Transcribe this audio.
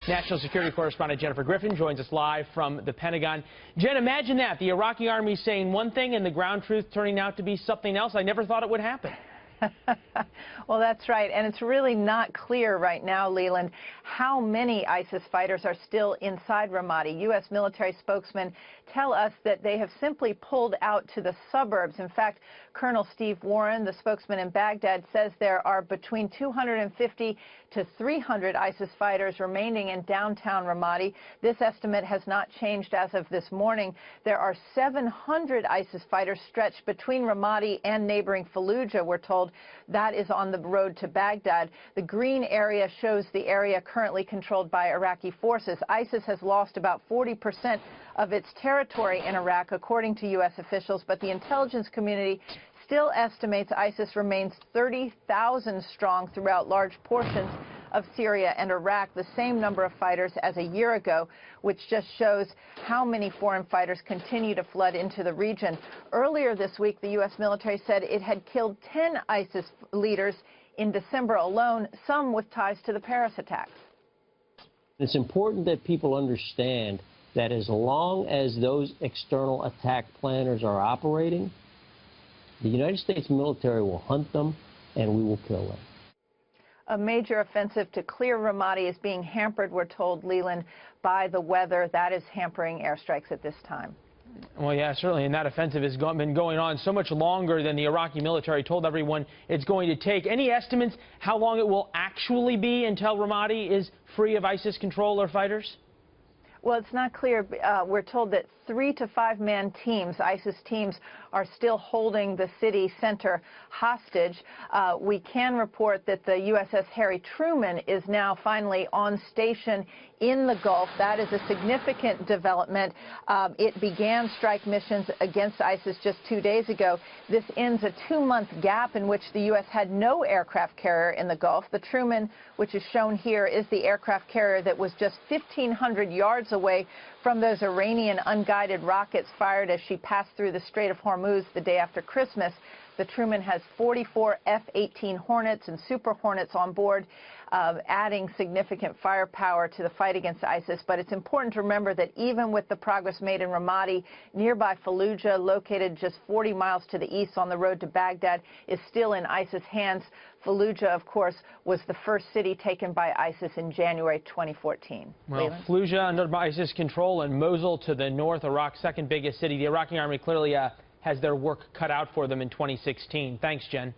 National security correspondent Jennifer Griffin joins us live from the Pentagon. Jen, imagine that. The Iraqi army saying one thing and the ground truth turning out to be something else. I never thought it would happen. Well, that's right. And it's really not clear right now, Leland, how many ISIS fighters are still inside Ramadi. U.S. military spokesmen tell us that they have simply pulled out to the suburbs. In fact, Colonel Steve Warren, the spokesman in Baghdad, says there are between 250 to 300 ISIS fighters remaining in downtown Ramadi. This estimate has not changed as of this morning. There are 700 ISIS fighters stretched between Ramadi and neighboring Fallujah, we're told. That is on the road to Baghdad. The green area shows the area currently controlled by Iraqi forces. ISIS has lost about 40% of its territory in Iraq, according to U.S. officials, but the intelligence community still estimates ISIS remains 30,000 strong throughout large portions of Syria and Iraq, the same number of fighters as a year ago, which just shows how many foreign fighters continue to flood into the region. Earlier this week, the U.S. military said it had killed 10 ISIS leaders in December alone, some with ties to the Paris attacks. It's important that people understand that as long as those external attack planners are operating, the United States military will hunt them and we will kill them. A major offensive to clear Ramadi is being hampered, we're told, Leland, by the weather. That is hampering airstrikes at this time. Well, yeah, certainly, and that offensive has been going on so much longer than the Iraqi military told everyone it's going to take. Any estimates how long it will actually be until Ramadi is free of ISIS control or fighters? Well, it's not clear. We're told that 3 to 5 man teams, ISIS teams, are still holding the city center hostage. We can report that the USS Harry Truman is now finally on station in the Gulf. That is a significant development. It began strike missions against ISIS just 2 days ago. This ends a 2-month gap in which the U.S. had no aircraft carrier in the Gulf. The Truman, which is shown here, is the aircraft carrier that was just 1,500 yards away from those Iranian unguided rockets fired as she passed through the Strait of Hormuz the day after Christmas. The Truman has 44 F-18 Hornets and Super Hornets on board, adding significant firepower to the fight against ISIS. But it's important to remember that even with the progress made in Ramadi, nearby Fallujah, located just 40 miles to the east on the road to Baghdad, is still in ISIS hands. Fallujah, of course, was the first city taken by ISIS in January 2014. Well, Leland? Fallujah under ISIS control and Mosul to the north, Iraq's second biggest city. The Iraqi army clearly has their work cut out for them in 2016. Thanks, Jen.